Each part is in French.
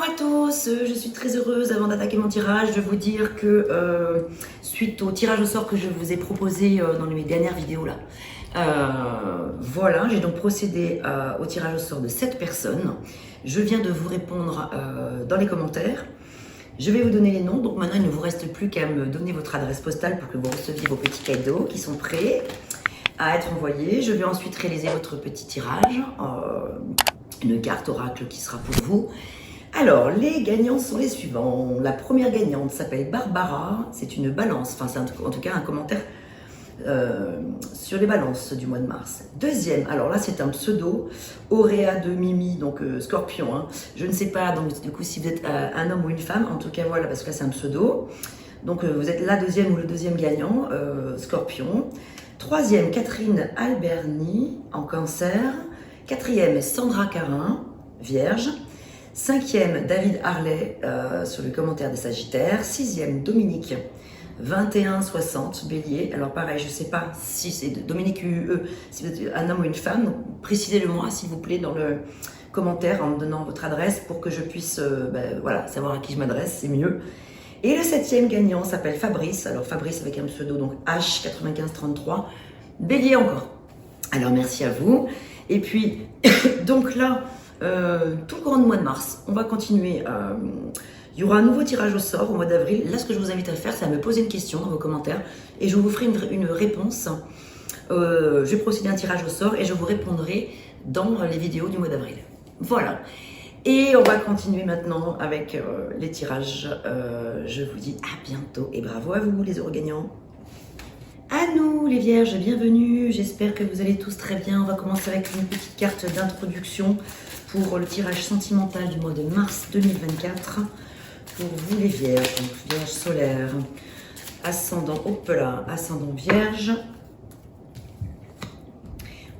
Coucou à tous, je suis très heureuse avant d'attaquer mon tirage de vous dire que suite au tirage au sort que je vous ai proposé dans mes dernières vidéos là, voilà, j'ai donc procédé au tirage au sort de 7 personnes. Je viens de vous répondre dans les commentaires. Je vais vous donner les noms, donc maintenant il ne vous reste plus qu'à me donner votre adresse postale pour que vous receviez vos petits cadeaux qui sont prêts à être envoyés. Je vais ensuite réaliser votre petit tirage, une carte oracle qui sera pour vous. Alors, les gagnants sont les suivants. La première gagnante s'appelle Barbara, c'est une balance, enfin c'est en tout cas un commentaire sur les balances du mois de mars. Deuxième, alors là c'est un pseudo, Auréa de Mimi, donc Scorpion, hein. Je ne sais pas donc du coup si vous êtes un homme ou une femme, en tout cas voilà, parce que là c'est un pseudo. Donc vous êtes la deuxième ou le deuxième gagnant, Scorpion. Troisième, Catherine Alberni, en Cancer. Quatrième, Sandra Carin, Vierge. Cinquième, David Harley sur le commentaire des Sagittaires. Sixième, Dominique 2160, Bélier. Alors pareil, je ne sais pas si c'est Dominique UE, si vous êtes un homme ou une femme. Précisez-le moi s'il vous plaît dans le commentaire en me donnant votre adresse pour que je puisse voilà, savoir à qui je m'adresse, c'est mieux. Et le septième gagnant s'appelle Fabrice. Alors Fabrice avec un pseudo, donc H9533, Bélier encore. Alors merci à vous. Et puis, donc là, tout le grand mois de mars, on va continuer. Il y aura un nouveau tirage au sort au mois d'avril. Là, ce que je vous invite à faire, c'est à me poser une question dans vos commentaires et je vous ferai une réponse. Je vais procéder à un tirage au sort et je vous répondrai dans les vidéos du mois d'avril. Voilà. Et on va continuer maintenant avec les tirages. Je vous dis à bientôt et bravo à vous les heureux gagnants. À nous les vierges, bienvenue. J'espère que vous allez tous très bien. On va commencer avec une petite carte d'introduction pour le tirage sentimental du mois de mars 2024. Pour vous les vierges, donc vierge solaire, ascendant, hop là, ascendant vierge.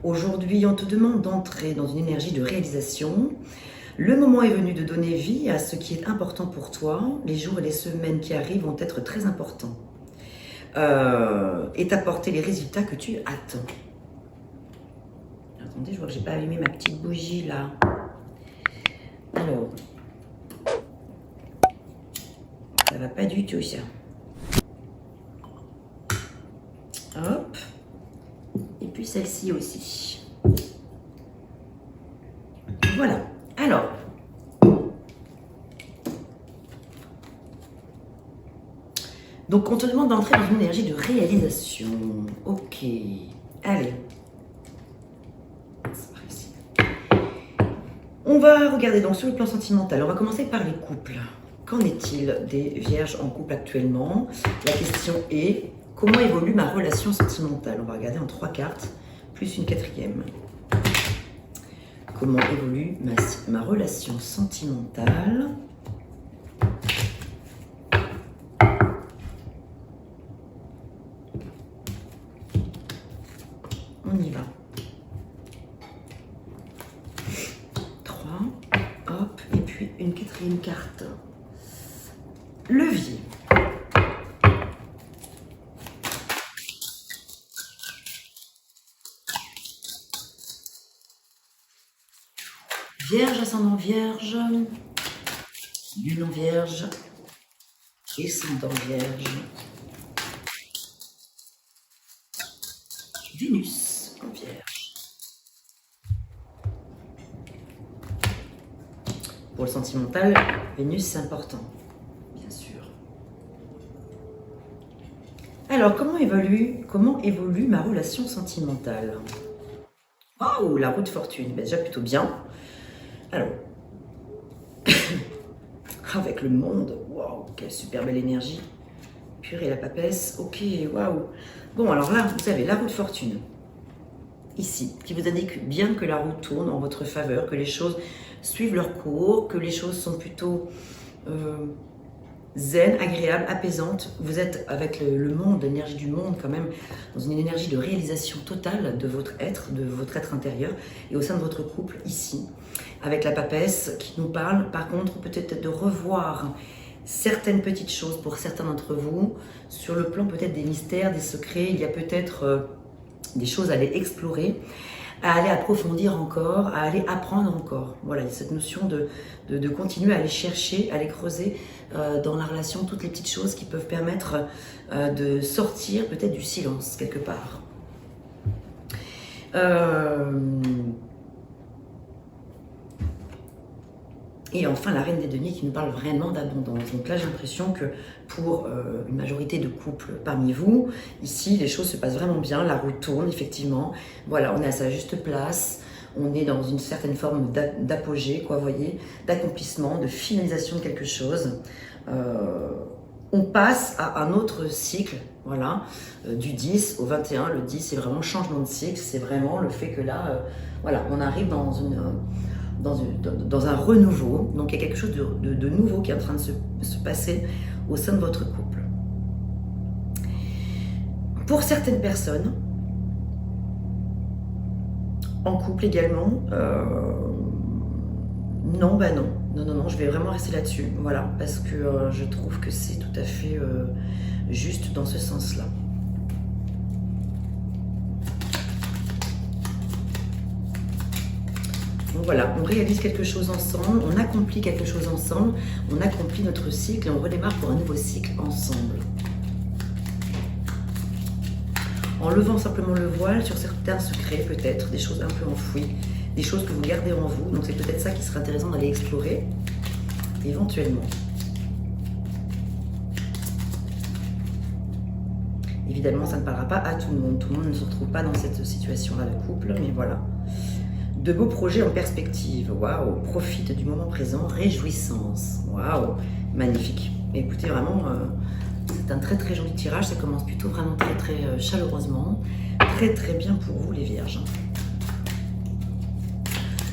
Aujourd'hui, on te demande d'entrer dans une énergie de réalisation. Le moment est venu de donner vie à ce qui est important pour toi. Les jours et les semaines qui arrivent vont être très importants. Et t'apporter les résultats que tu attends. Attendez, je vois que j'ai pas allumé ma petite bougie là. Alors, ça va pas du tout ça. Hop. Et puis celle-ci aussi. Voilà. Alors. Donc, on te demande d'entrer dans une énergie de réalisation. Ok. Allez. On va regarder donc sur le plan sentimental. On va commencer par les couples. Qu'en est-il des vierges en couple actuellement? La question est, comment évolue ma relation sentimentale? On va regarder en 3 cartes, plus une quatrième. Comment évolue ma relation sentimentale? On y va. 3, hop, et puis une quatrième carte. Levier. Vierge, ascendant vierge, lune en vierge, descendant vierge, Vénus en vierge. Pour le sentimental, Vénus c'est important, bien sûr. Alors, comment évolue ma relation sentimentale? Oh, la roue de fortune, ben, déjà plutôt bien. Alors, avec le monde, waouh, quelle super belle énergie. Purée, la papesse, ok, waouh. Bon, alors là, vous avez la roue de fortune, ici, qui vous indique bien que la roue tourne en votre faveur, que les choses suivent leur cours, que les choses sont plutôt zen, agréables, apaisantes. Vous êtes avec le monde, l'énergie du monde quand même, dans une énergie de réalisation totale de votre être intérieur et au sein de votre couple ici, avec la papesse qui nous parle, par contre, peut-être de revoir certaines petites choses pour certains d'entre vous, sur le plan peut-être des mystères, des secrets, il y a peut-être des choses à aller explorer. à aller approfondir encore, à aller apprendre encore. Voilà, il y a cette notion de continuer à aller chercher, à aller creuser dans la relation toutes les petites choses qui peuvent permettre de sortir peut-être du silence quelque part. Et enfin, la reine des deniers qui nous parle vraiment d'abondance. Donc là, j'ai l'impression que pour une majorité de couples parmi vous, ici, les choses se passent vraiment bien. La roue tourne, effectivement. Voilà, on est à sa juste place. On est dans une certaine forme d'apogée, quoi, vous voyez, d'accomplissement, de finalisation de quelque chose. On passe à un autre cycle, voilà, du 10 au 21. Le 10, c'est vraiment changement de cycle. C'est vraiment le fait que là, voilà, on arrive dans un renouveau. Donc il y a quelque chose de nouveau qui est en train de se passer au sein de votre couple. Pour certaines personnes, en couple également, non, bah non. Non, je vais vraiment rester là-dessus, voilà, parce que je trouve que c'est tout à fait juste dans ce sens-là. Donc voilà, on réalise quelque chose ensemble, on accomplit quelque chose ensemble, on accomplit notre cycle et on redémarre pour un nouveau cycle ensemble. En levant simplement le voile sur certains secrets, peut-être, des choses un peu enfouies, des choses que vous gardez en vous. Donc c'est peut-être ça qui serait intéressant d'aller explorer, éventuellement. Évidemment, ça ne parlera pas à tout le monde. Tout le monde ne se retrouve pas dans cette situation-là de couple, mais voilà. De beaux projets en perspective. Waouh, profite du moment présent, réjouissance. Waouh, magnifique. Écoutez, vraiment, c'est un très très joli tirage. Ça commence plutôt vraiment très très chaleureusement. Très très bien pour vous les vierges.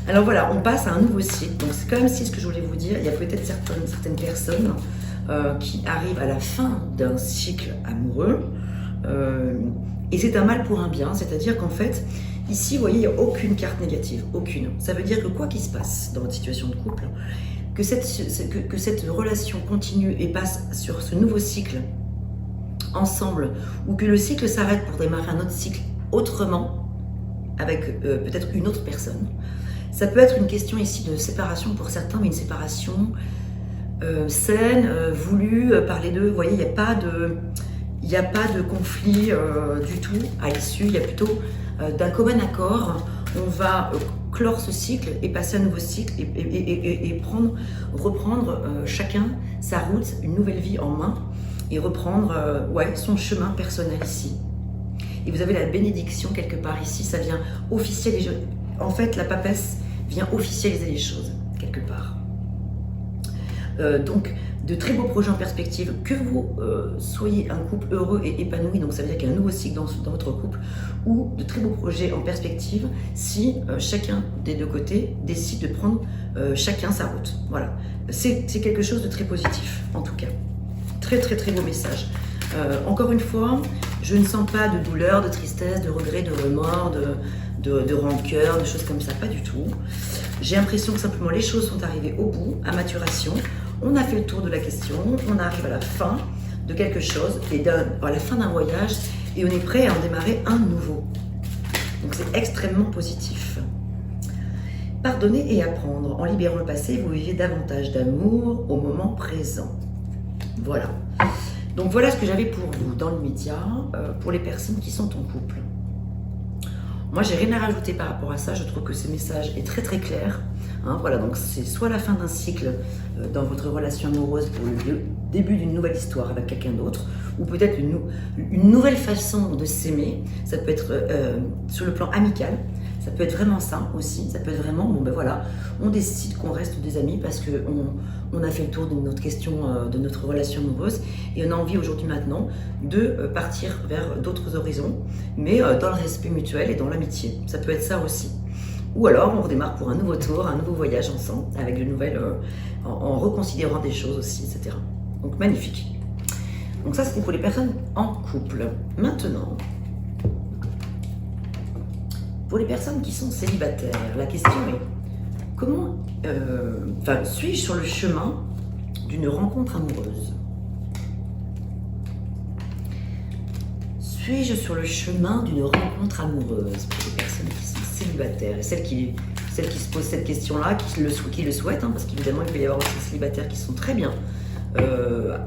Alors voilà, on passe à un nouveau cycle. Donc c'est comme si, ce que je voulais vous dire, il y a peut-être certaines personnes qui arrivent à la fin d'un cycle amoureux. Et c'est un mal pour un bien, c'est-à-dire qu'en fait, ici, vous voyez, il n'y a aucune carte négative, aucune. Ça veut dire que quoi qu'il se passe dans votre situation de couple, que cette relation continue et passe sur ce nouveau cycle ensemble, ou que le cycle s'arrête pour démarrer un autre cycle autrement, avec peut-être une autre personne. Ça peut être une question ici de séparation pour certains, mais une séparation saine, voulue par les deux. Vous voyez, il n'y a pas de conflit du tout à l'issue. Il y a plutôt d'un commun accord. On va clore ce cycle et passer à un nouveau cycle et reprendre chacun sa route, une nouvelle vie en main et reprendre son chemin personnel ici. Et vous avez la bénédiction quelque part ici, ça vient officialiser. En fait, la papesse vient officialiser les choses quelque part. Donc, de très beaux projets en perspective, que vous soyez un couple heureux et épanoui, donc ça veut dire qu'il y a un nouveau cycle dans votre couple, ou de très beaux projets en perspective si chacun des deux côtés décide de prendre chacun sa route. Voilà, c'est quelque chose de très positif en tout cas. Très très très beau message. Encore une fois, je ne sens pas de douleur, de tristesse, de regret, de remords, de rancœur, de choses comme ça, pas du tout. J'ai l'impression que simplement les choses sont arrivées au bout, à maturation. On a fait le tour de la question, on arrive à la fin de quelque chose, et à la fin d'un voyage, et on est prêt à en démarrer un nouveau. Donc c'est extrêmement positif. Pardonner et apprendre. En libérant le passé, vous vivez davantage d'amour au moment présent. Voilà. Donc voilà ce que j'avais pour vous dans le média, pour les personnes qui sont en couple. Moi, j'ai rien à rajouter par rapport à ça. Je trouve que ce message est très très clair. Voilà, donc c'est soit la fin d'un cycle dans votre relation amoureuse pour le début d'une nouvelle histoire avec quelqu'un d'autre, ou peut-être une nouvelle façon de s'aimer. Ça peut être sur le plan amical. Ça peut être vraiment ça aussi. Ça peut être vraiment, bon ben voilà, on décide qu'on reste des amis parce qu'on a fait le tour de notre question, de notre relation amoureuse, et on a envie aujourd'hui maintenant de partir vers d'autres horizons, mais dans le respect mutuel et dans l'amitié. Ça peut être ça aussi. Ou alors on redémarre pour un nouveau tour, un nouveau voyage ensemble, avec de nouvelles, en reconsidérant des choses aussi, etc. Donc magnifique. Donc ça c'était pour les personnes en couple. Maintenant, pour les personnes qui sont célibataires, la question est comment, suis-je sur le chemin d'une rencontre amoureuse? Suis-je sur le chemin d'une rencontre amoureuse pour les personnes qui sont célibataires? célibataire. Et celles qui se posent cette question-là, qui le souhaitent, hein, parce qu'évidemment, il peut y avoir aussi des célibataires qui sont très bien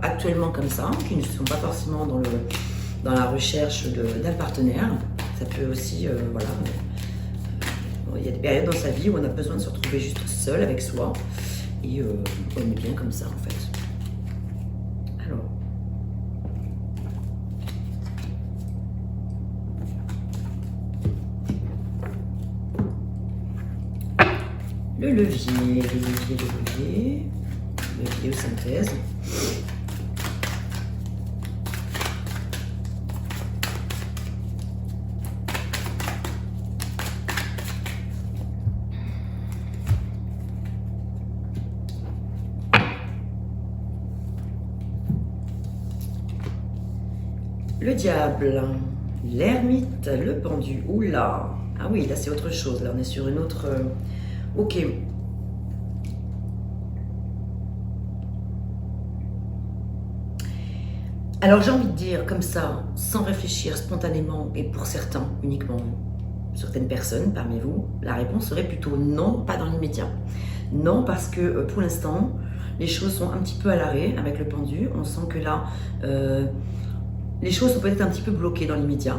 actuellement comme ça, qui ne sont pas forcément dans la recherche d'un partenaire. Ça peut aussi, voilà, il y a des périodes dans sa vie où on a besoin de se retrouver juste seul avec soi, et on est bien comme ça en fait. Alors, le levier aux synthèses. Le diable, l'ermite, le pendu. Oula! Ah oui, là c'est autre chose. Là on est sur une autre. Ok. Alors j'ai envie de dire comme ça, sans réfléchir spontanément, et pour certains uniquement, certaines personnes parmi vous, la réponse serait plutôt non, pas dans l'immédiat. Non, parce que pour l'instant, les choses sont un petit peu à l'arrêt avec le pendu. On sent que là, les choses sont peut-être un petit peu bloquées dans l'immédiat.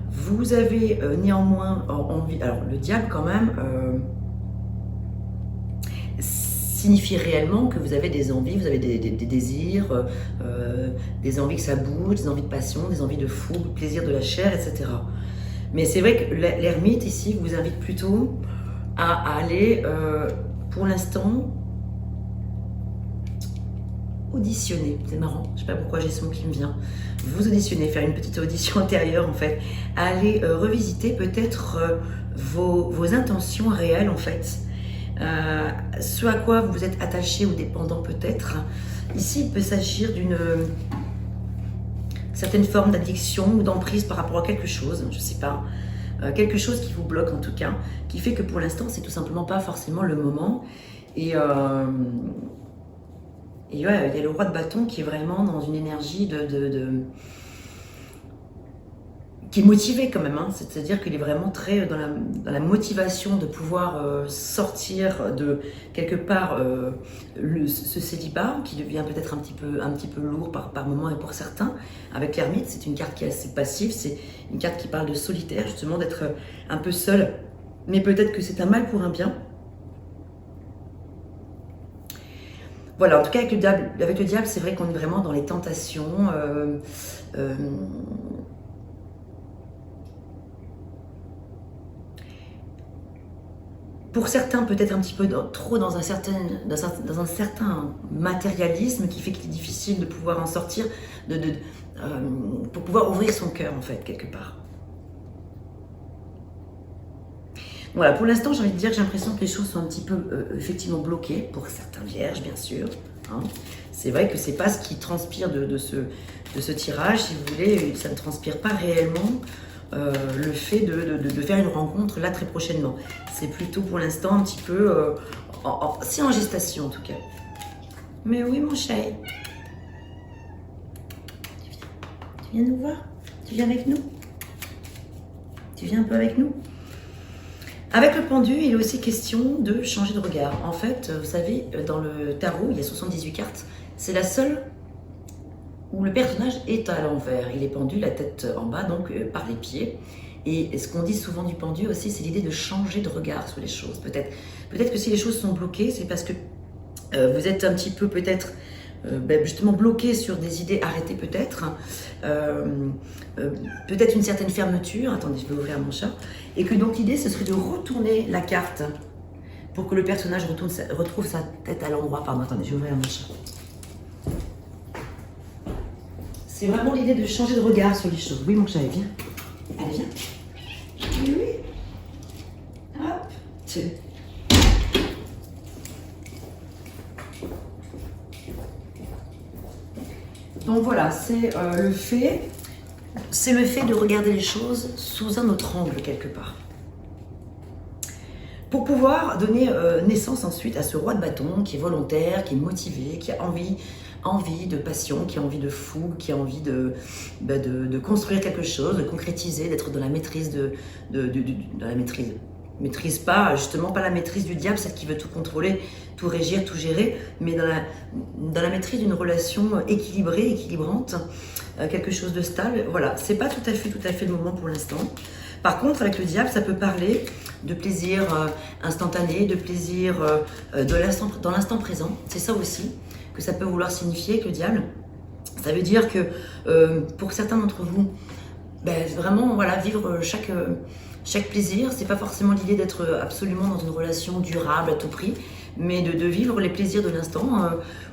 Vous avez néanmoins envie... Alors le diable quand même signifie réellement que vous avez des envies, vous avez des désirs, des envies que ça bouge, des envies de passion, des envies de fougue, plaisir de la chair, etc. Mais c'est vrai que l'ermite ici vous invite plutôt à aller, pour l'instant, auditionner. C'est marrant, je ne sais pas pourquoi j'ai ce mot qui me vient. Vous auditionnez, faire une petite audition intérieure en fait. Aller revisiter peut-être vos intentions réelles en fait. Ce à quoi vous êtes attaché ou dépendant peut-être. Ici, il peut s'agir d'une certaine forme d'addiction ou d'emprise par rapport à quelque chose, je ne sais pas. Quelque chose qui vous bloque en tout cas, qui fait que pour l'instant, c'est tout simplement pas forcément le moment. Et ouais, il y a le roi de bâton qui est vraiment dans une énergie qui est motivé quand même, hein. C'est-à-dire qu'il est vraiment très dans la motivation de pouvoir sortir de quelque part ce célibat qui devient peut-être un petit peu lourd par moment et pour certains. Avec l'ermite, c'est une carte qui est assez passive, c'est une carte qui parle de solitaire, justement d'être un peu seul, mais peut-être que c'est un mal pour un bien. Voilà, en tout cas avec le diable, c'est vrai qu'on est vraiment dans les tentations. Pour certains, peut-être un petit peu trop dans un certain matérialisme qui fait qu'il est difficile de pouvoir en sortir, pour pouvoir ouvrir son cœur en fait, quelque part. Voilà, pour l'instant, j'ai envie de dire que j'ai l'impression que les choses sont un petit peu effectivement bloquées pour certains vierges, bien sûr. Hein. C'est vrai que c'est pas ce qui transpire de ce tirage, si vous voulez, ça ne transpire pas réellement le fait de faire une rencontre là très prochainement. C'est plutôt pour l'instant un petit peu, c'est en gestation en tout cas. Mais oui, mon chéri. Tu viens nous voir? Tu viens avec nous? Tu viens un peu avec nous? Avec le pendu, il est aussi question de changer de regard. En fait, vous savez, dans le tarot, il y a 78 cartes. C'est la seule où le personnage est à l'envers. Il est pendu, la tête en bas, donc par les pieds. Et ce qu'on dit souvent du pendu aussi, c'est l'idée de changer de regard sur les choses. Peut-être que si les choses sont bloquées, c'est parce que vous êtes un petit peu peut-être justement bloqué sur des idées arrêtées peut-être. Peut-être une certaine fermeture. Attendez, je vais ouvrir mon chat. Et que donc l'idée, ce serait de retourner la carte pour que le personnage retrouve sa tête à l'endroit. Pardon, attendez, je vais ouvrir mon chat. C'est vraiment l'idée de changer de regard sur les choses. Oui, mon chat, viens. Allez, viens. Oui, oui. Hop. Tiens. Donc voilà, c'est le fait de regarder les choses sous un autre angle quelque part. pour pouvoir donner naissance ensuite à ce roi de bâton qui est volontaire, qui est motivé, qui a envie de passion, qui a envie de fougue, qui a envie de construire quelque chose, de concrétiser, d'être dans la maîtrise dans la maîtrise pas, justement pas la maîtrise du diable, celle qui veut tout contrôler, tout régir, tout gérer, mais dans la maîtrise d'une relation équilibrée, équilibrante, quelque chose de stable. Voilà, c'est pas tout à fait le moment pour l'instant. Par contre, avec le diable, ça peut parler de plaisir instantané, de plaisir dans l'instant présent. C'est ça aussi que ça peut vouloir signifier avec le diable. Ça veut dire que pour certains d'entre vous, vraiment voilà, vivre chaque plaisir, c'est pas forcément l'idée d'être absolument dans une relation durable à tout prix, mais de vivre les plaisirs de l'instant.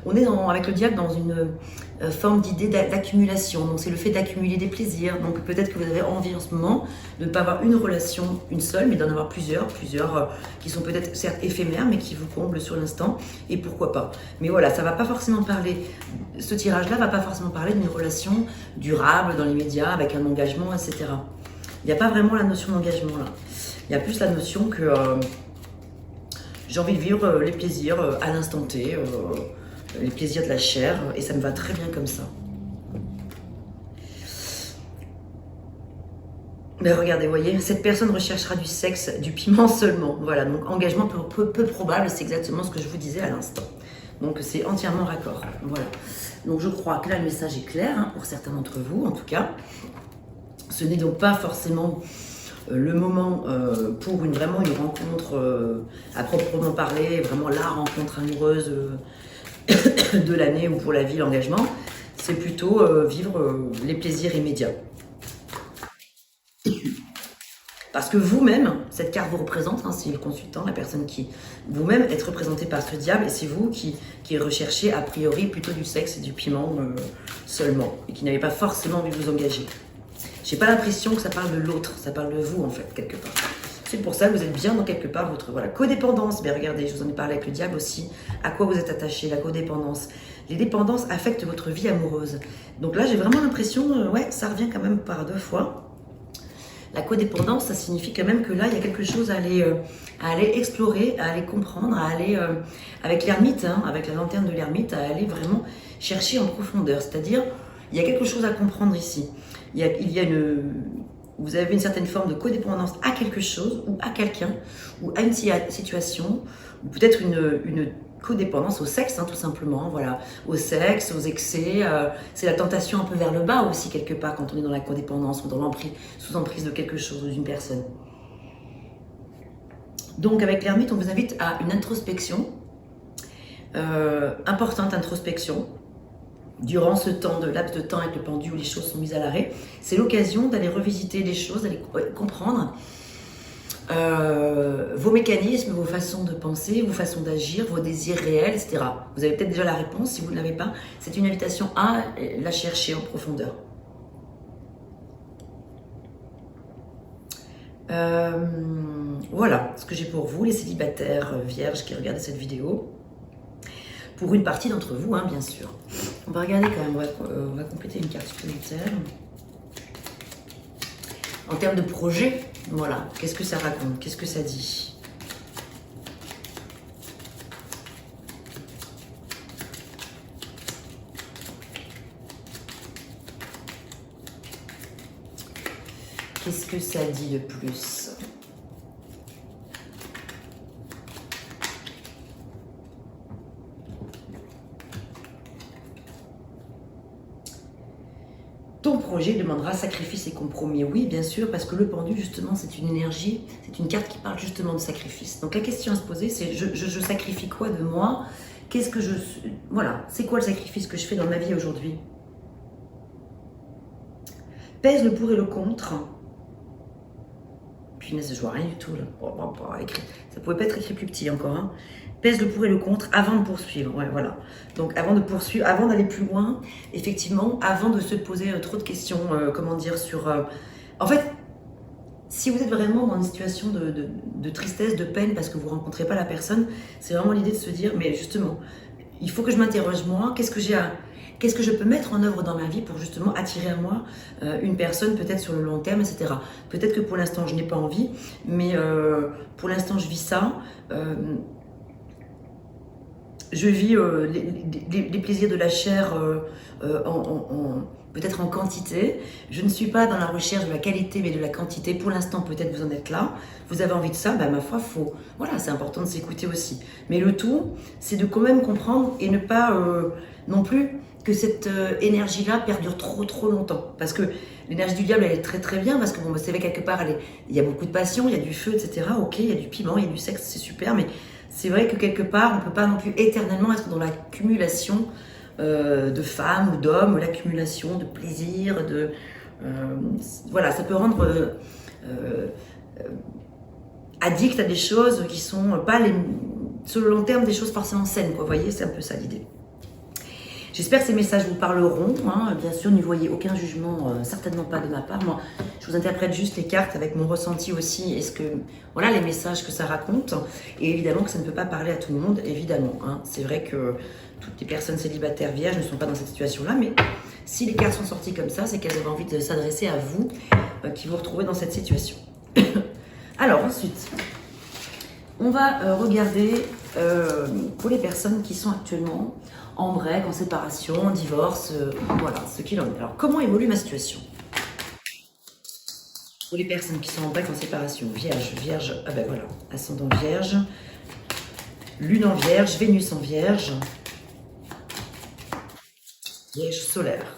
On est avec le diable dans une forme d'idée d'accumulation, donc c'est le fait d'accumuler des plaisirs. Donc peut-être que vous avez envie en ce moment de ne pas avoir une relation, une seule, mais d'en avoir plusieurs qui sont peut-être certes éphémères, mais qui vous comblent sur l'instant, et pourquoi pas. Mais voilà, ça va pas forcément parler, ce tirage-là va pas forcément parler d'une relation durable dans l'immédiat, avec un engagement, etc. Il n'y a pas vraiment la notion d'engagement là. Il y a plus la notion que j'ai envie de vivre les plaisirs à l'instant T, les plaisirs de la chair, et ça me va très bien comme ça. Mais regardez, vous voyez, cette personne recherchera du sexe, du piment seulement. Voilà, donc engagement peu probable, c'est exactement ce que je vous disais à l'instant. Donc c'est entièrement raccord. Voilà. Donc je crois que là le message est clair, hein, pour certains d'entre vous en tout cas. Ce n'est donc pas forcément le moment pour vraiment une rencontre à proprement parler, vraiment la rencontre amoureuse de l'année ou pour la vie, l'engagement. C'est plutôt vivre les plaisirs immédiats. Parce que vous-même, cette carte vous représente, hein, c'est le consultant, la personne qui vous-même êtes représenté par ce diable, et c'est vous qui recherchez a priori plutôt du sexe et du piment seulement, et qui n'avez pas forcément envie de vous engager. J'ai pas l'impression que ça parle de l'autre, ça parle de vous en fait, quelque part. C'est pour ça que vous êtes bien dans quelque part votre codépendance. Mais regardez, je vous en ai parlé avec le diable aussi. À quoi vous êtes attaché, la codépendance. Les dépendances affectent votre vie amoureuse. Donc là, j'ai vraiment l'impression, ouais, ça revient quand même par deux fois. La codépendance, ça signifie quand même que là, il y a quelque chose à aller explorer, à aller comprendre, à aller, avec l'ermite, hein, avec la lanterne de l'ermite, à aller vraiment chercher en profondeur. C'est-à-dire, il y a quelque chose à comprendre ici. Vous avez une certaine forme de codépendance à quelque chose, ou à quelqu'un, ou à une situation, ou peut-être une codépendance au sexe, hein, tout simplement, voilà, au sexe, aux excès. C'est la tentation un peu vers le bas aussi, quelque part, quand on est dans la codépendance, ou sous emprise de quelque chose ou d'une personne. Donc, avec l'ermite, on vous invite à une introspection, importante introspection, durant ce laps de temps avec le pendu où les choses sont mises à l'arrêt. C'est l'occasion d'aller revisiter les choses, d'aller comprendre vos mécanismes, vos façons de penser, vos façons d'agir, vos désirs réels, etc. Vous avez peut-être déjà la réponse, si vous ne l'avez pas, c'est une invitation à la chercher en profondeur. Voilà ce que j'ai pour vous, les célibataires vierges qui regardent cette vidéo. Pour une partie d'entre vous, hein, bien sûr. On va regarder quand même, on va compléter une carte supplémentaire. En termes de projet, voilà, qu'est-ce que ça raconte? Qu'est-ce que ça dit? Qu'est-ce que ça dit de plus? Ton projet demandera sacrifice et compromis. Oui, bien sûr, parce que le pendu, justement, c'est une énergie, c'est une carte qui parle justement de sacrifice. Donc la question à se poser, c'est je sacrifie quoi de moi? Qu'est-ce que voilà, c'est quoi le sacrifice que je fais dans ma vie aujourd'hui? Pèse le pour et le contre. Punaise, je vois rien du tout là. Ça pouvait pas être écrit plus petit encore. Hein. Pèse le pour et le contre avant de poursuivre. Ouais, voilà. Donc avant de poursuivre, avant d'aller plus loin, effectivement, avant de se poser trop de questions, comment dire, sur... En fait, si vous êtes vraiment dans une situation de tristesse, de peine, parce que vous ne rencontrez pas la personne, c'est vraiment l'idée de se dire, mais justement, il faut que je m'interroge moi, qu'est-ce que je peux mettre en œuvre dans ma vie pour justement attirer à moi une personne peut-être sur le long terme, etc. Peut-être que pour l'instant je n'ai pas envie, mais pour l'instant je vis ça. Je vis les plaisirs de la chair peut-être en quantité. Je ne suis pas dans la recherche de la qualité, mais de la quantité. Pour l'instant, peut-être vous en êtes là. Vous avez envie de ça, ma foi, voilà, c'est important de s'écouter aussi. Mais le tout, c'est de quand même comprendre et ne pas non plus que cette énergie-là perdure trop longtemps. Parce que l'énergie du diable, elle est très bien, parce que bon, vous savez, quelque part, il y a beaucoup de passion, il y a du feu, etc. Ok, il y a du piment, il y a du sexe, c'est super, mais c'est vrai que quelque part, on ne peut pas non plus éternellement être dans l'accumulation de femmes ou d'hommes, l'accumulation de plaisir, voilà, ça peut rendre addict à des choses qui sont pas sur le long terme des choses forcément saines, quoi. Vous voyez, c'est un peu ça l'idée. J'espère que ces messages vous parleront. Hein. Bien sûr, n'y voyez aucun jugement, certainement pas de ma part. Moi, je vous interprète juste les cartes avec mon ressenti aussi. Est-ce que, voilà, les messages que ça raconte. Et évidemment que ça ne peut pas parler à tout le monde, évidemment. Hein. C'est vrai que toutes les personnes célibataires vierges ne sont pas dans cette situation-là. Mais si les cartes sont sorties comme ça, c'est qu'elles avaient envie de s'adresser à vous qui vous retrouvez dans cette situation. Alors, ensuite, on va regarder pour les personnes qui sont actuellement en break, en séparation, en divorce, voilà, ce qu'il en est. Alors, comment évolue ma situation? Pour les personnes qui sont en break, en séparation, vierge, ah ben voilà, ascendant vierge, lune en vierge, Vénus en vierge, vierge solaire.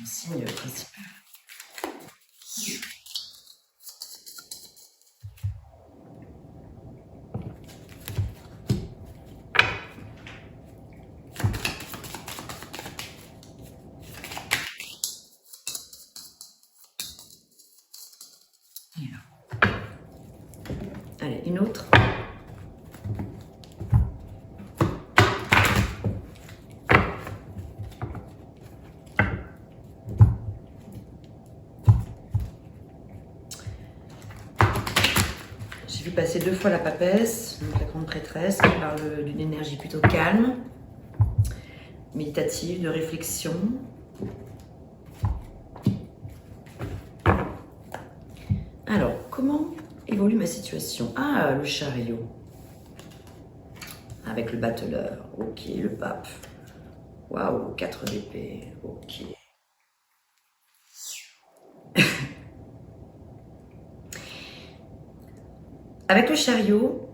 Signe principal. Allez, une autre. J'ai vu passer 2 fois la papesse, donc la grande prêtresse, qui parle d'une énergie plutôt calme, méditative, de réflexion. Alors, comment évolue ma situation? Ah, le chariot. Avec le battleur. Ok, le pape. Waouh, 4 d'épée. Ok. Avec le chariot,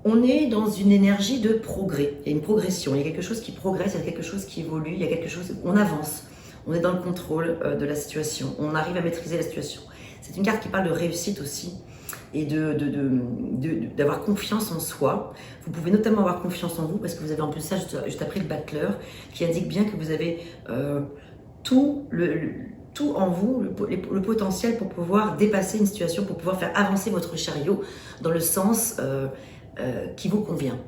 on est dans une énergie de progrès. Il y a une progression, il y a quelque chose qui progresse, il y a quelque chose qui évolue, il y a quelque chose... On avance, on est dans le contrôle de la situation, on arrive à maîtriser la situation. C'est une carte qui parle de réussite aussi et d'avoir confiance en soi. Vous pouvez notamment avoir confiance en vous parce que vous avez en plus ça juste après le battleur qui indique bien que vous avez tout en vous, le potentiel pour pouvoir dépasser une situation, pour pouvoir faire avancer votre chariot dans le sens qui vous convient.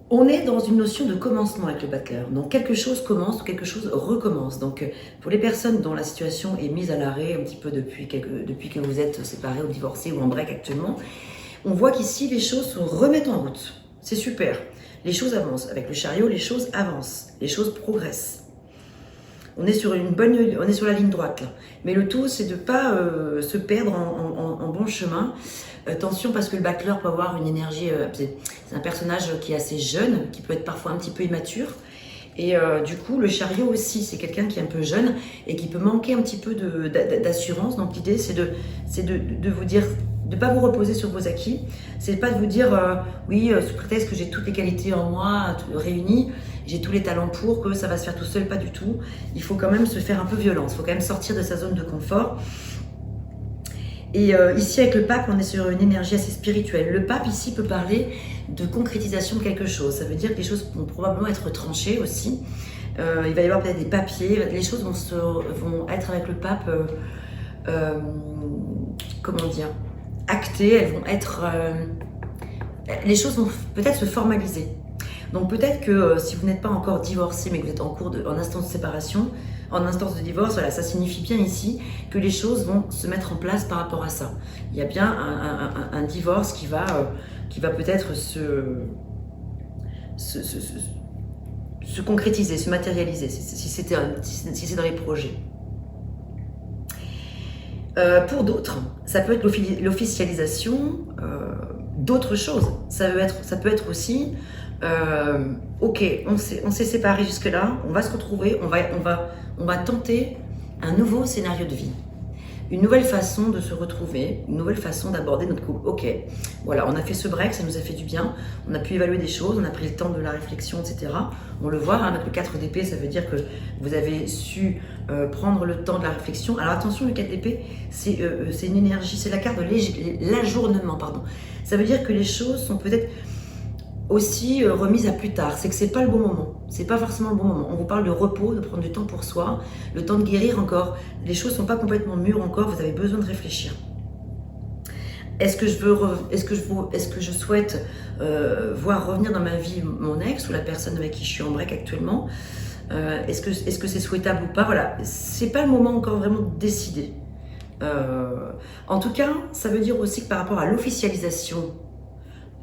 On est dans une notion de commencement avec le battleur. Donc quelque chose commence ou quelque chose recommence. Donc pour les personnes dont la situation est mise à l'arrêt un petit peu depuis que vous êtes séparés ou divorcés ou en break actuellement, on voit qu'ici les choses se remettent en route. C'est super. Les choses avancent. Avec le chariot, les choses avancent. Les choses progressent. On est sur la ligne droite là. Mais le tout, c'est de ne pas se perdre en bon chemin. Attention parce que le battleur peut avoir une énergie, c'est un personnage qui est assez jeune, qui peut être parfois un petit peu immature. Et du coup, le chariot aussi, c'est quelqu'un qui est un peu jeune et qui peut manquer un petit peu d'assurance. Donc l'idée, c'est de vous dire, de ne pas vous reposer sur vos acquis. C'est pas de vous dire, oui, sous prétexte que j'ai toutes les qualités en moi réunies, j'ai tous les talents pour, que ça va se faire tout seul, pas du tout. Il faut quand même se faire un peu violence, il faut quand même sortir de sa zone de confort. Et ici, avec le pape, on est sur une énergie assez spirituelle. Le pape, ici, peut parler de concrétisation de quelque chose. Ça veut dire que les choses vont probablement être tranchées aussi. Il va y avoir peut-être des papiers. Les choses vont être avec le pape, comment dire, actées. Elles vont être... les choses vont peut-être se formaliser. Donc peut-être que si vous n'êtes pas encore divorcé, mais que vous êtes en instant de séparation, en instance de divorce, voilà, ça signifie bien ici que les choses vont se mettre en place par rapport à ça. Il y a bien un divorce qui va peut-être se concrétiser, se matérialiser, si c'est dans les projets. Pour d'autres, ça peut être l'officialisation d'autres choses. Ça peut être aussi, ok, on s'est séparés jusque-là, on va se retrouver, on va tenter un nouveau scénario de vie. Une nouvelle façon de se retrouver, une nouvelle façon d'aborder notre couple. Ok, voilà, on a fait ce break, ça nous a fait du bien, on a pu évaluer des choses, on a pris le temps de la réflexion, etc. On le voit, hein, avec le 4 d'épée, ça veut dire que vous avez su prendre le temps de la réflexion. Alors attention, le 4 d'épée, c'est une énergie, c'est la carte de l'ajournement, pardon. Ça veut dire que les choses sont peut-être aussi remise à plus tard, c'est que c'est pas le bon moment, c'est pas forcément le bon moment. On vous parle de repos, de prendre du temps pour soi, le temps de guérir encore. Les choses sont pas complètement mûres encore, vous avez besoin de réfléchir. Est-ce que je souhaite voir revenir dans ma vie mon ex ou la personne avec qui je suis en break actuellement? Est-ce que c'est souhaitable ou pas? Voilà, c'est pas le moment encore vraiment de décider. En tout cas, ça veut dire aussi que par rapport à l'officialisation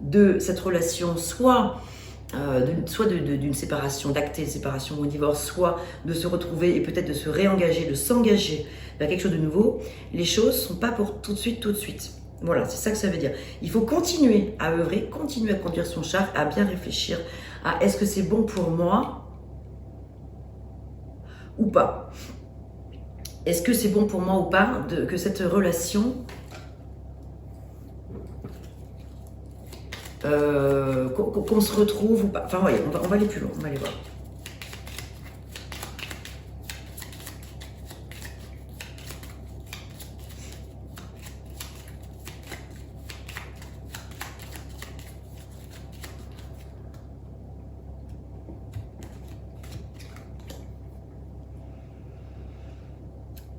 de cette relation, soit d'une séparation, d'acter une séparation ou un divorce, soit de se retrouver et peut-être de se réengager, de s'engager vers quelque chose de nouveau, les choses ne sont pas pour tout de suite. Voilà, c'est ça que ça veut dire. Il faut continuer à œuvrer, continuer à conduire son char, à bien réfléchir à est-ce que c'est bon pour moi ou pas? Est-ce que c'est bon pour moi ou pas que cette relation qu'on se retrouve ou pas. Enfin, voyez, on va aller plus loin, on va aller voir.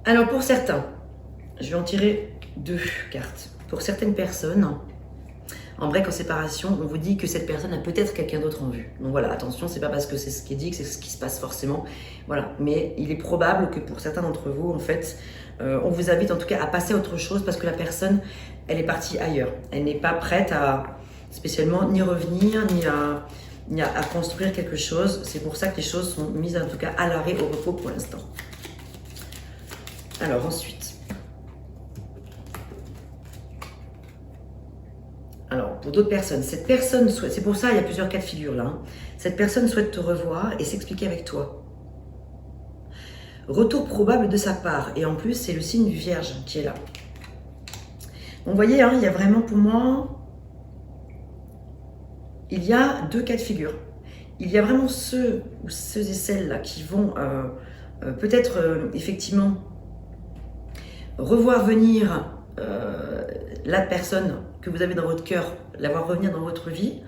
Alors, pour certains, je vais en tirer 2 cartes. Pour certaines personnes, en break, en séparation, on vous dit que cette personne a peut-être quelqu'un d'autre en vue. Donc voilà, attention, c'est pas parce que c'est ce qui est dit que c'est ce qui se passe forcément. Voilà, mais il est probable que pour certains d'entre vous, en fait, on vous invite en tout cas à passer à autre chose parce que la personne, elle est partie ailleurs. Elle n'est pas prête à spécialement ni revenir, ni à construire quelque chose. C'est pour ça que les choses sont mises en tout cas à l'arrêt, au repos pour l'instant. Alors ensuite. Alors, pour d'autres personnes, cette personne souhaite, c'est pour ça il y a plusieurs cas de figure là, hein. Cette personne souhaite te revoir et s'expliquer avec toi. Retour probable de sa part, et en plus c'est le signe du Vierge qui est là. Vous voyez, hein, il y a vraiment pour moi, il y a 2 cas de figure. Il y a vraiment ceux et celles là qui vont peut-être effectivement revoir venir la personne que vous avez dans votre cœur, la voir revenir dans votre vie.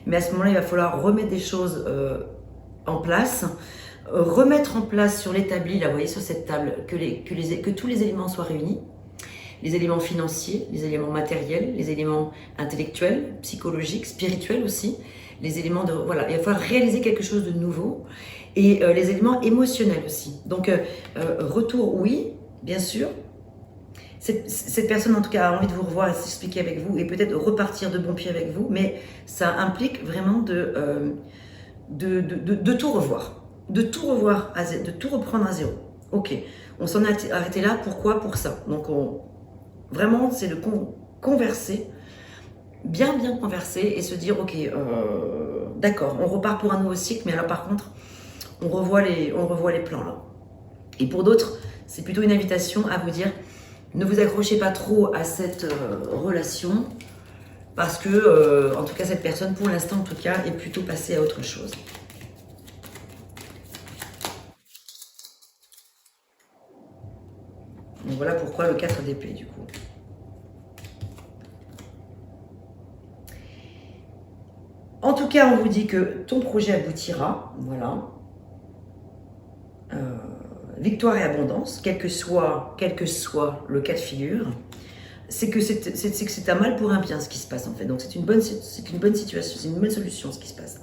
Mais à ce moment-là, il va falloir remettre des choses en place, remettre en place sur l'établi, là, vous voyez, sur cette table, que tous les éléments soient réunis. Les éléments financiers, les éléments matériels, les éléments intellectuels, psychologiques, spirituels aussi. Les éléments de... Voilà, il va falloir réaliser quelque chose de nouveau. Et les éléments émotionnels aussi. Donc, retour, oui, bien sûr. Cette personne, en tout cas, a envie de vous revoir et s'expliquer avec vous et peut-être repartir de bon pied avec vous, mais ça implique vraiment de tout revoir, de tout reprendre à zéro. Ok, on s'en est arrêté là, pourquoi? Pour ça. Donc, vraiment, c'est de converser, bien converser et se dire, ok, d'accord, on repart pour un nouveau cycle, mais alors par contre, on revoit les plans là. Et pour d'autres, c'est plutôt une invitation à vous dire, ne vous accrochez pas trop à cette relation parce que, en tout cas, cette personne, pour l'instant, en tout cas, est plutôt passée à autre chose. Donc voilà pourquoi le 4 d'épée, du coup. En tout cas, on vous dit que ton projet aboutira, voilà. Victoire et abondance, quel que soit le cas de figure, c'est que c'est un mal pour un bien ce qui se passe en fait. Donc c'est une bonne situation, c'est une bonne solution ce qui se passe.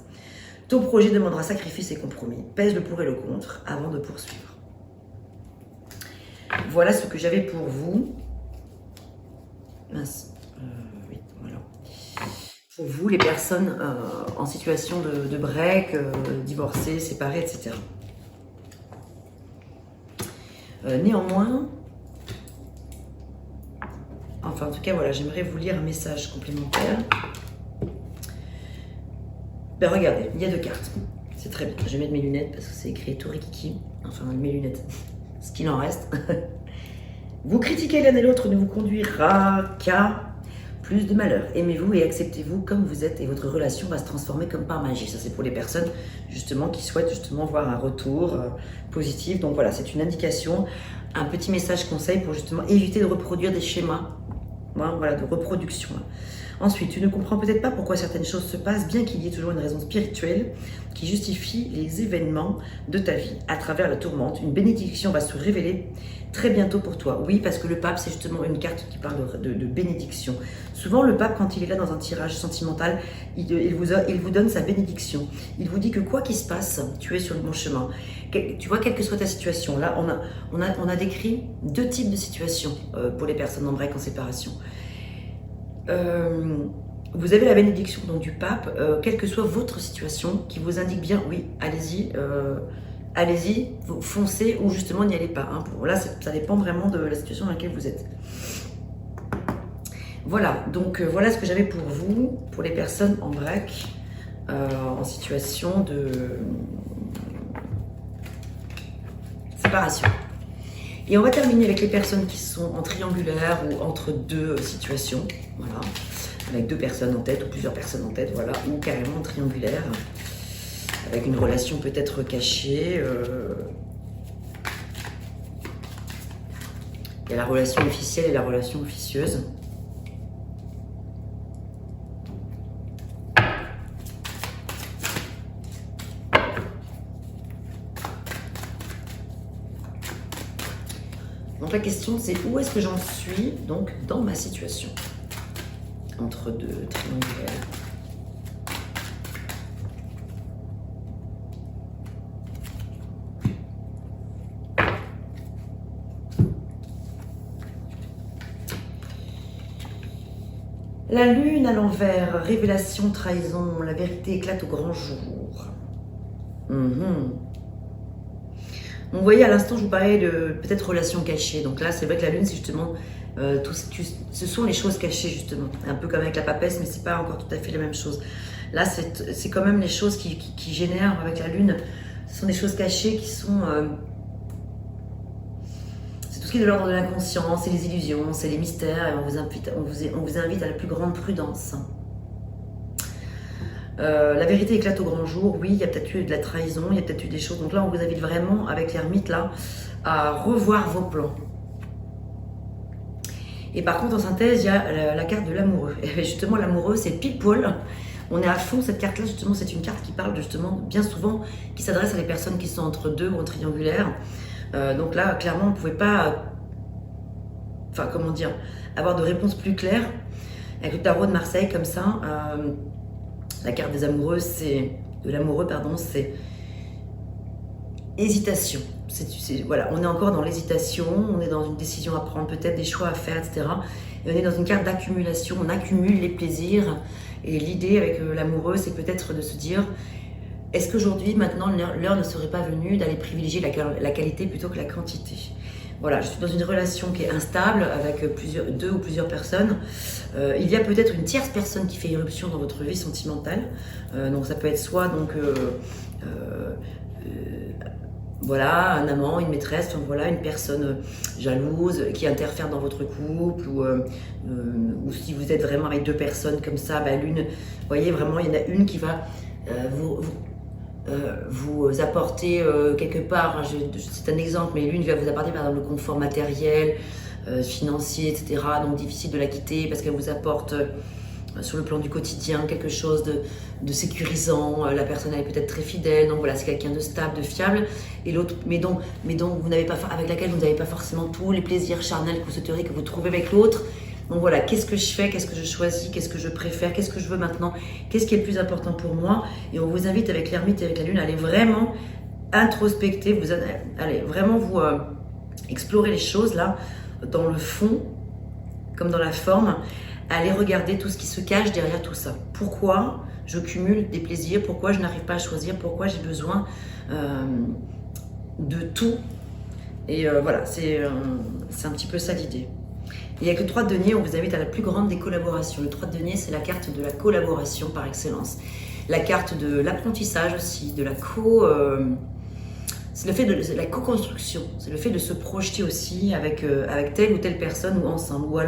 Ton projet demandera sacrifice et compromis. Pèse le pour et le contre avant de poursuivre. voilà ce que j'avais pour vous. Mince. Oui, voilà. Pour vous, les personnes en situation de break, divorcées, séparées, etc. Néanmoins, enfin en tout cas, voilà, j'aimerais vous lire un message complémentaire. Ben regardez, il y a 2 cartes. C'est très bien. Je vais mettre mes lunettes parce que c'est écrit Torikiki. Enfin, mes lunettes. Ce qu'il en reste. Vous critiquer l'un et l'autre ne vous conduira qu'à plus de malheur. Aimez-vous et acceptez-vous comme vous êtes et votre relation va se transformer comme par magie. Ça, c'est pour les personnes justement qui souhaitent justement voir un retour positif. Donc voilà, c'est une indication, un petit message conseil pour justement éviter de reproduire des schémas, voilà, de reproduction. Ensuite, tu ne comprends peut-être pas pourquoi certaines choses se passent, bien qu'il y ait toujours une raison spirituelle qui justifie les événements de ta vie. À travers la tourmente, une bénédiction va se révéler très bientôt pour toi. Oui, parce que le pape, c'est justement une carte qui parle de bénédiction. Souvent, le pape, quand il est là dans un tirage sentimental, il vous donne sa bénédiction. Il vous dit que quoi qu'il se passe, tu es sur le bon chemin. Tu vois, quelle que soit ta situation. Là, on a décrit 2 types de situations pour les personnes en break, en séparation. Vous avez la bénédiction donc, du pape, quelle que soit votre situation, qui vous indique bien, oui, allez-y, allez-y, foncez, ou justement n'y allez pas. Hein. Là, ça dépend vraiment de la situation dans laquelle vous êtes. Voilà, donc voilà ce que j'avais pour vous, pour les personnes en break, en situation de séparation. Et on va terminer avec les personnes qui sont en triangulaire ou entre 2 situations, voilà, avec 2 personnes en tête ou plusieurs personnes en tête, voilà, ou carrément triangulaire, avec une relation peut-être cachée. Il y a la relation officielle et la relation officieuse. Donc la question c'est où est-ce que j'en suis donc dans ma situation entre 2 triangulaires. La lune à l'envers, révélation, trahison, la vérité éclate au grand jour. Donc, vous voyez, à l'instant, je vous parlais de peut-être relations cachées. Donc là, c'est vrai que la lune, c'est justement, ce sont les choses cachées, justement. Un peu comme avec la papesse, mais c'est pas encore tout à fait la même chose. Là, c'est quand même les choses qui génèrent avec la lune. Ce sont des choses cachées qui sont... c'est tout ce qui est de l'ordre de l'inconscient, c'est les illusions, c'est les mystères. Et on vous invite à la plus grande prudence. La vérité éclate au grand jour, oui, il y a peut-être eu de la trahison, il y a peut-être eu des choses. Donc là, on vous invite vraiment, avec l'ermite, là, à revoir vos plans. Et par contre, en synthèse, il y a la carte de l'amoureux. Et justement, l'amoureux, c'est pile poil. On est à fond, cette carte-là, justement, c'est une carte qui parle, justement, bien souvent, qui s'adresse à des personnes qui sont entre 2 ou en triangulaire. Donc là, clairement, on ne pouvait pas, enfin, comment dire, avoir de réponse plus claire. Avec le tarot de Marseille, comme ça, la carte des amoureux, de l'amoureux, pardon, c'est hésitation. Voilà, on est encore dans l'hésitation, on est dans une décision à prendre, peut-être des choix à faire, etc. Et on est dans une carte d'accumulation, on accumule les plaisirs. Et l'idée avec l'amoureux, c'est peut-être de se dire, est-ce qu'aujourd'hui, maintenant, l'heure ne serait pas venue d'aller privilégier la qualité plutôt que la quantité? Voilà, je suis dans une relation qui est instable avec 2 ou plusieurs personnes. Il y a peut-être une tierce personne qui fait irruption dans votre vie sentimentale. Donc ça peut être soit donc voilà, un amant, une maîtresse, enfin, voilà, une personne jalouse qui interfère dans votre couple, ou si vous êtes vraiment avec 2 personnes comme ça, bah, l'une, vous voyez, vraiment, il y en a une qui va vous apporter quelque part, hein, c'est un exemple, mais l'une va vous apporter par exemple le confort matériel, financier, etc. Donc difficile de la quitter parce qu'elle vous apporte sur le plan du quotidien quelque chose de sécurisant. La personne elle est peut-être très fidèle, donc voilà, c'est quelqu'un de stable, de fiable. Et l'autre, mais donc vous n'avez pas, avec laquelle vous n'avez pas forcément tous les plaisirs charnels que vous souhaiteriez que vous trouvez avec l'autre. Donc voilà, qu'est-ce que je fais, qu'est-ce que je choisis, qu'est-ce que je préfère, qu'est-ce que je veux maintenant, qu'est-ce qui est le plus important pour moi. Et on vous invite avec l'ermite et avec la lune à aller vraiment introspecter, allez vraiment explorer les choses là, dans le fond, comme dans la forme, aller regarder tout ce qui se cache derrière tout ça. Pourquoi je cumule des plaisirs, pourquoi je n'arrive pas à choisir, pourquoi j'ai besoin de tout. Et voilà, c'est un petit peu ça l'idée. Et avec le 3 de denier, on vous invite à la plus grande des collaborations. Le 3 de denier, c'est la carte de la collaboration par excellence. La carte de l'apprentissage aussi, de la c'est le fait de la co-construction, c'est le fait de se projeter aussi avec telle ou telle personne ou ensemble. Ou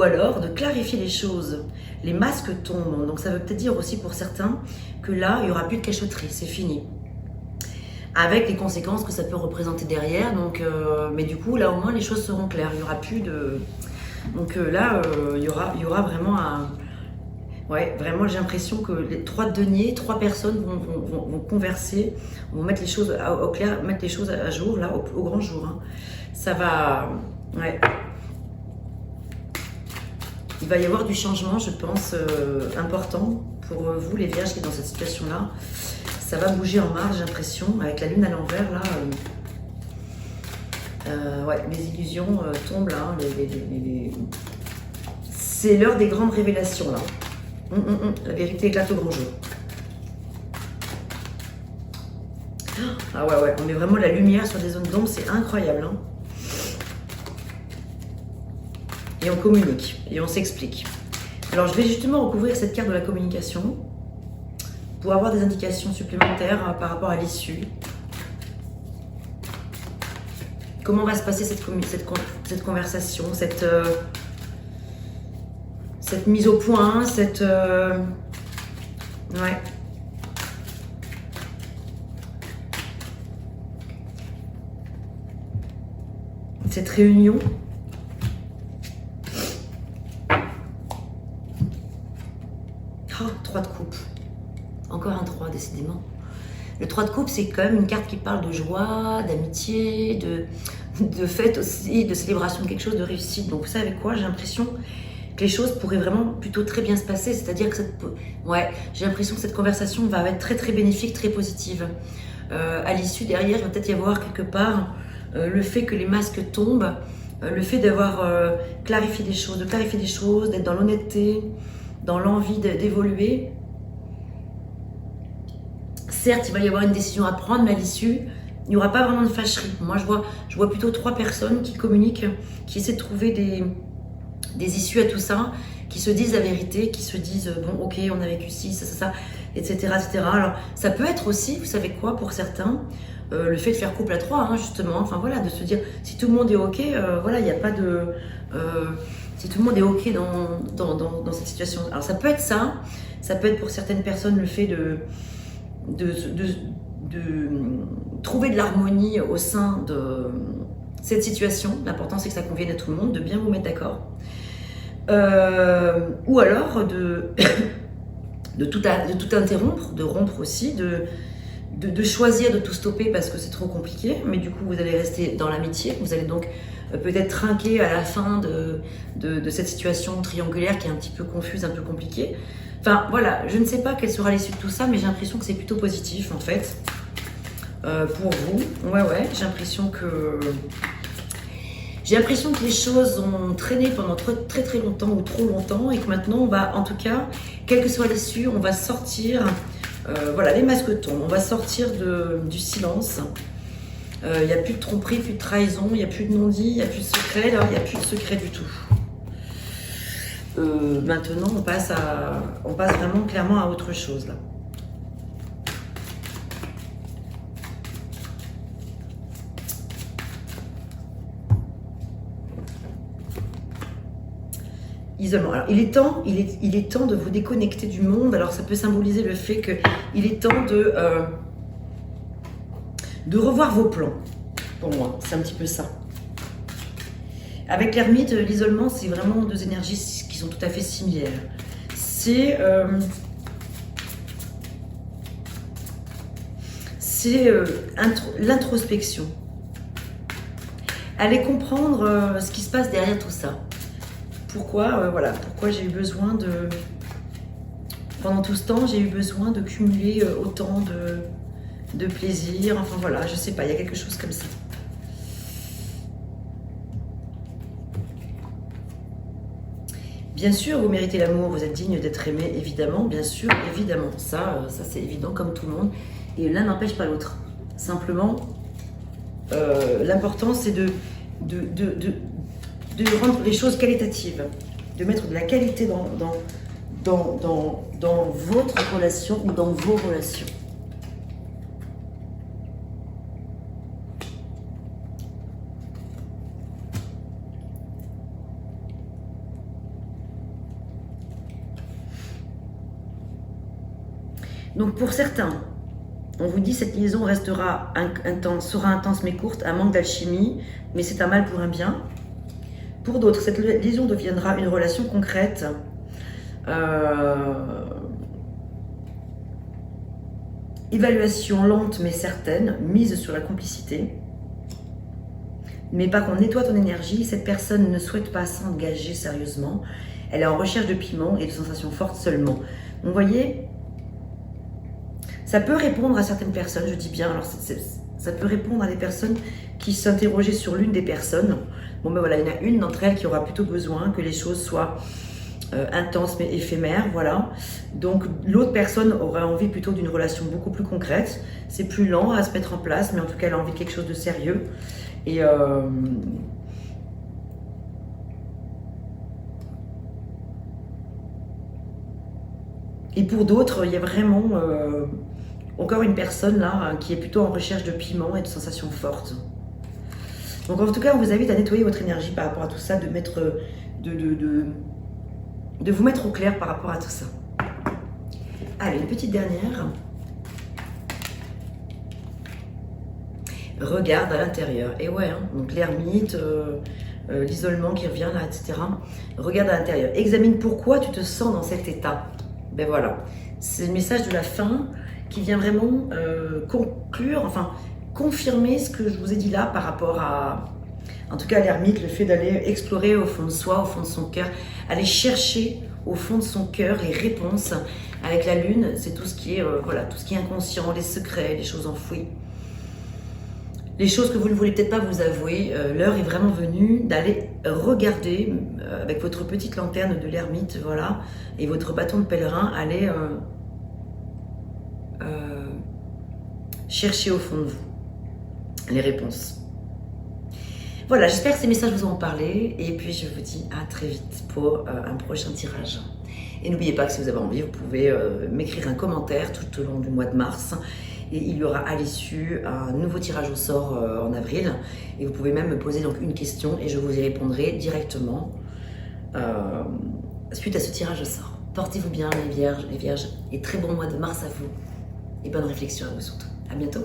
alors de clarifier les choses. Les masques tombent, donc ça veut peut-être dire aussi pour certains que là, il n'y aura plus de cachotterie, c'est fini. Avec les conséquences que ça peut représenter derrière, donc, mais du coup, là au moins les choses seront claires, il n'y aura plus de... Donc là, il y aura vraiment un... Ouais, vraiment j'ai l'impression que les 3 deniers, 3 personnes vont converser, vont mettre les choses au clair, mettre les choses à jour, là, au grand jour. Hein. Ça va... Ouais. Il va y avoir du changement, je pense, important pour vous, les vierges, qui êtes dans cette situation-là. Ça va bouger en mars, j'ai l'impression, avec la lune à l'envers, là. Ouais, les illusions tombent, là. C'est l'heure des grandes révélations, là. La vérité éclate au grand jour. Ah ouais, on met vraiment la lumière sur des zones d'ombre, c'est incroyable, hein. Et on communique, et on s'explique. Alors, je vais justement recouvrir cette carte de la communication pour avoir des indications supplémentaires par rapport à l'issue. Comment va se passer cette conversation, cette mise au point, ouais. Cette réunion. Oh, 3 de coupe. Encore un 3, décidément. Le 3 de coupe, c'est quand même une carte qui parle de joie, d'amitié, de fête aussi, de célébration de quelque chose, de réussite. Donc vous savez quoi, j'ai l'impression que les choses pourraient vraiment plutôt très bien se passer. C'est-à-dire que j'ai l'impression que cette conversation va être très très bénéfique, très positive. À l'issue, derrière, il va peut-être y avoir quelque part le fait que les masques tombent, le fait d'avoir clarifié des choses, d'être dans l'honnêteté, dans l'envie d'évoluer. Certes, il va y avoir une décision à prendre, mais à l'issue, il n'y aura pas vraiment de fâcherie. Moi, je vois plutôt 3 personnes qui communiquent, qui essaient de trouver des issues à tout ça, qui se disent la vérité, qui se disent bon, ok, on a vécu ci, ça, etc., etc. Alors, ça peut être aussi, vous savez quoi, pour certains, le fait de faire couple à 3, hein, justement. Enfin voilà, de se dire si tout le monde est ok, voilà, il n'y a pas de. Si tout le monde est ok dans cette situation. Alors, ça peut être ça. Ça peut être pour certaines personnes le fait de trouver de l'harmonie au sein de cette situation. L'important, c'est que ça convienne à tout le monde, de bien vous mettre d'accord. Ou alors de tout interrompre, de rompre aussi, de choisir de tout stopper parce que c'est trop compliqué, mais du coup vous allez rester dans l'amitié, vous allez donc peut-être trinquer à la fin de cette situation triangulaire qui est un petit peu confuse, un peu compliquée. Enfin voilà, je ne sais pas quelle sera l'issue de tout ça, mais j'ai l'impression que c'est plutôt positif en fait pour vous. Ouais, j'ai l'impression que les choses ont traîné pendant très très longtemps ou trop longtemps et que maintenant on va, en tout cas, quelle que soit l'issue, on va sortir, voilà, les masques tombent, on va sortir du silence. Il n'y a plus de tromperie, plus de trahison, il n'y a plus de non-dit, il n'y a plus de secret, là, il n'y a plus de secret du tout. Maintenant, on passe vraiment clairement à autre chose là. Isolement. Alors, il est temps de vous déconnecter du monde. Alors, ça peut symboliser le fait qu'il est temps de revoir vos plans. Pour moi, c'est un petit peu ça. Avec l'ermite, l'isolement, c'est vraiment 2 énergies qui sont tout à fait similaires. C'est l'introspection. Allez comprendre ce qui se passe derrière tout ça. Pourquoi, pourquoi j'ai eu besoin pendant tout ce temps, j'ai eu besoin de cumuler autant de plaisir. Enfin voilà, je sais pas, il y a quelque chose comme ça. Bien sûr, vous méritez l'amour, vous êtes digne d'être aimé, évidemment, bien sûr, évidemment. Ça c'est évident comme tout le monde. Et l'un n'empêche pas l'autre. Simplement, l'important c'est de rendre les choses qualitatives, de mettre de la qualité dans votre relation ou dans vos relations. Donc pour certains, on vous dit cette liaison restera sera intense mais courte, un manque d'alchimie, mais c'est un mal pour un bien. Pour d'autres, cette liaison deviendra une relation concrète. Évaluation lente mais certaine, mise sur la complicité. Mais pas qu'on nettoie ton énergie, cette personne ne souhaite pas s'engager sérieusement. Elle est en recherche de piment et de sensations fortes seulement. Vous voyez, ça peut répondre à certaines personnes, je dis bien, alors ça peut répondre à des personnes qui s'interrogeaient sur l'une des personnes. Bon ben voilà, il y en a une d'entre elles qui aura plutôt besoin que les choses soient intenses mais éphémères, voilà. Donc l'autre personne aura envie plutôt d'une relation beaucoup plus concrète. C'est plus lent à se mettre en place, mais en tout cas elle a envie de quelque chose de sérieux. Et pour d'autres, il y a vraiment encore une personne là qui est plutôt en recherche de piment et de sensations fortes. Donc en tout cas, on vous invite à nettoyer votre énergie par rapport à tout ça, de vous mettre au clair par rapport à tout ça. Allez, une petite dernière. Regarde à l'intérieur. Et ouais, hein, donc l'ermite, l'isolement qui revient là, etc. Regarde à l'intérieur. Examine pourquoi tu te sens dans cet état. Ben voilà. C'est le message de la fin qui vient vraiment conclure, enfin confirmer ce que je vous ai dit là par rapport à, en tout cas l'ermite, le fait d'aller explorer au fond de soi, au fond de son cœur, aller chercher au fond de son cœur les réponses. Avec la lune, c'est tout ce qui est voilà, tout ce qui est inconscient, les secrets, les choses enfouies. Les choses que vous ne voulez peut-être pas vous avouer, l'heure est vraiment venue d'aller regarder avec votre petite lanterne de l'ermite, voilà, et votre bâton de pèlerin, aller chercher au fond de vous les réponses. Voilà, j'espère que ces messages vous ont parlé, et puis je vous dis à très vite pour un prochain tirage. Et n'oubliez pas que si vous avez envie, vous pouvez m'écrire un commentaire tout au long du mois de mars. Et il y aura à l'issue un nouveau tirage au sort en avril. Et vous pouvez même me poser donc une question et je vous y répondrai directement suite à ce tirage au sort. Portez-vous bien les vierges, et très bon mois de mars à vous. Et bonne réflexion à vous surtout. À bientôt.